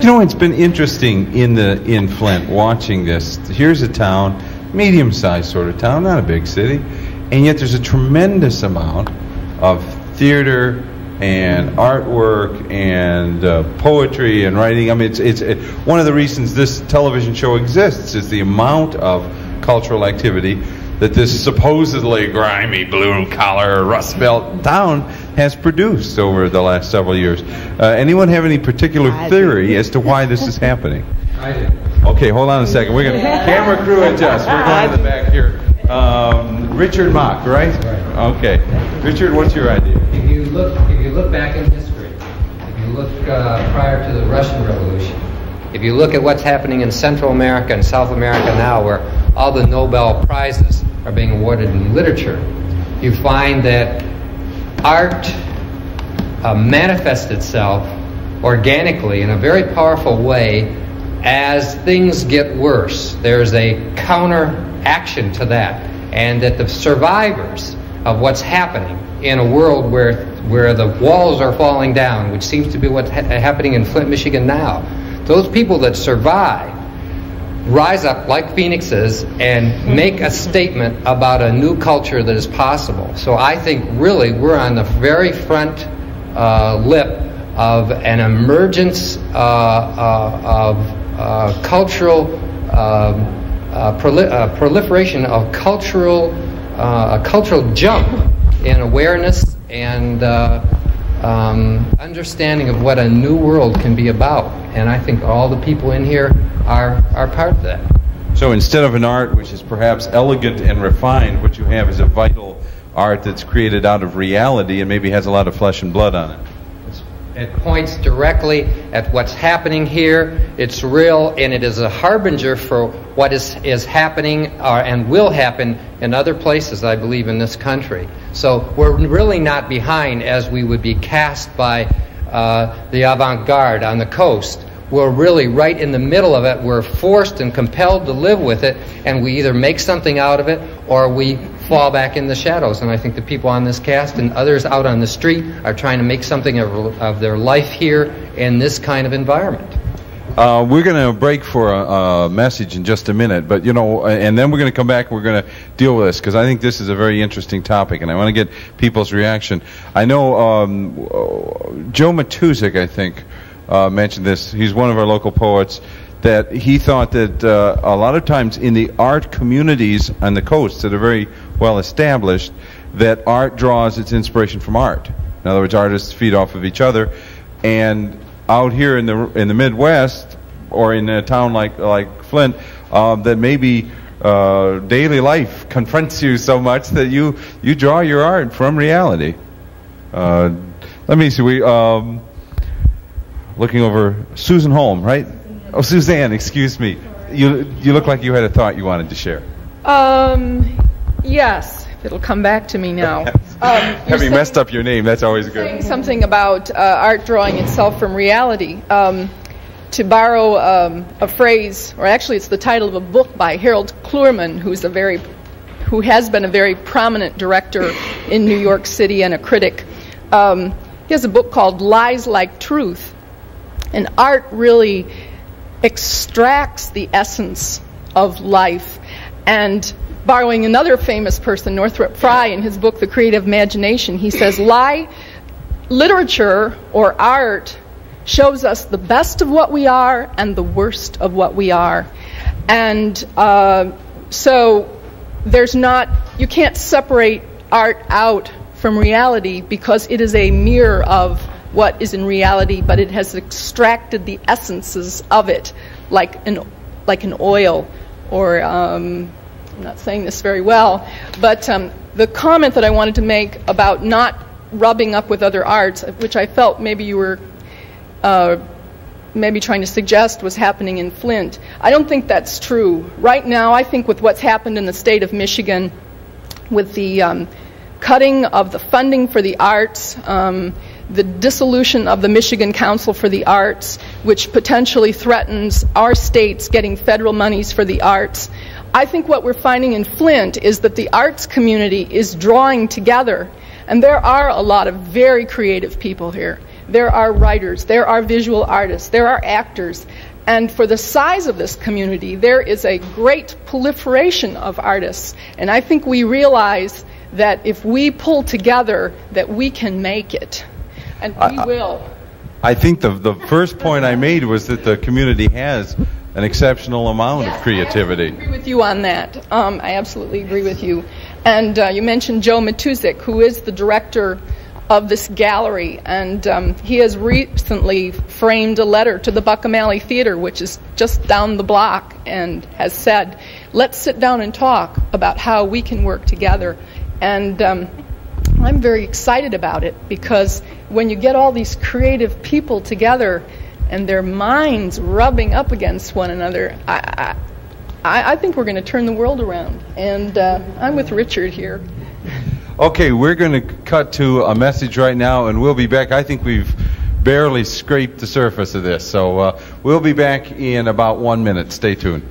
You know, it's been interesting in Flint watching this. Here's a town, medium-sized sort of town, not a big city, and yet there's a tremendous amount of theater and artwork and poetry and writing. I mean, it's one of the reasons this television show exists is the amount of cultural activity that this supposedly grimy blue-collar Rust Belt town has produced over the last several years. Anyone have any particular theory as to why this is happening? I do. Okay, hold on a second. We're going to camera crew adjust. We're going to the back here. Richard Mock, right? Okay. Richard, what's your idea? If you look back in history, if you look prior to the Russian Revolution, if you look at what's happening in Central America and South America now, where all the Nobel Prizes are being awarded in literature, you find that art manifests itself organically in a very powerful way as things get worse. There's a counter-action to that, and that the survivors of what's happening in a world where the walls are falling down, which seems to be what's happening in Flint, Michigan now, those people that survive rise up like phoenixes and make a statement about a new culture that is possible. So I think really we're on the very front lip of an emergence of cultural proliferation of a cultural jump in awareness and understanding of what a new world can be about. And I think all the people in here are part of that. So instead of an art which is perhaps elegant and refined, what you have is a vital art that's created out of reality and maybe has a lot of flesh and blood on it. It points directly at what's happening here. It's real, and it is a harbinger for what is happening and will happen in other places, I believe, in this country. So we're really not behind as we would be cast by the avant-garde on the coast. We're really right in the middle of it. We're forced and compelled to live with it, and we either make something out of it or we fall back in the shadows. And I think the people on this cast and others out on the street are trying to make something of their life here in this kind of environment. We're going to break for a message in just a minute, but and then we're going to come back and we're going to deal with this, because I think this is a very interesting topic, and I want to get people's reaction. I know Joe Matuzik, I think, mentioned this. He's one of our local poets, that he thought that a lot of times in the art communities on the coast that are very well established, that art draws its inspiration from art. In other words, artists feed off of each other, and out here in the Midwest, or in a town like Flint, that maybe daily life confronts you so much that you draw your art from reality. Let me see. We looking over Susan Holm, right? Oh, Suzanne, excuse me. You look like you had a thought you wanted to share. Yes, it'll come back to me now. Having messed up your name, that's always good. Saying something about art drawing itself from reality. To borrow a phrase, or actually it's the title of a book by Harold Kloorman, who has been a very prominent director in New York City and a critic. He has a book called Lies Like Truth. And art really extracts the essence of life. And borrowing another famous person, Northrop Frye, in his book The Creative Imagination, he says, literature or art shows us the best of what we are and the worst of what we are. And so you can't separate art out from reality, because it is a mirror of what is in reality, but it has extracted the essences of it, like an oil, or I'm not saying this very well, but the comment that I wanted to make about not rubbing up with other arts, which I felt maybe you were maybe trying to suggest was happening in Flint, I don't think that's true. Right now, I think with what's happened in the state of Michigan, with the cutting of the funding for the arts, the dissolution of the Michigan Council for the Arts, which potentially threatens our states getting federal monies for the arts. I think what we're finding in Flint is that the arts community is drawing together, and there are a lot of very creative people here, there are writers, there are visual artists, there are actors. And for the size of this community, there is a great proliferation of artists. And I think we realize that if we pull together, that we can make it. And we will. I think the first point I made was that the community has an exceptional amount of creativity. I agree with you on that. I absolutely agree with you. And you mentioned Joe Matuzik, who is the director of this gallery, and he has recently framed a letter to the Buckham Alley Theater, which is just down the block, and has said, let's sit down and talk about how we can work together. And I'm very excited about it, because when you get all these creative people together and their minds rubbing up against one another, I think we're going to turn the world around. And I'm with Richard here. Okay, we're going to cut to a message right now, and we'll be back. I think we've barely scraped the surface of this, so we'll be back in about 1 minute. Stay tuned.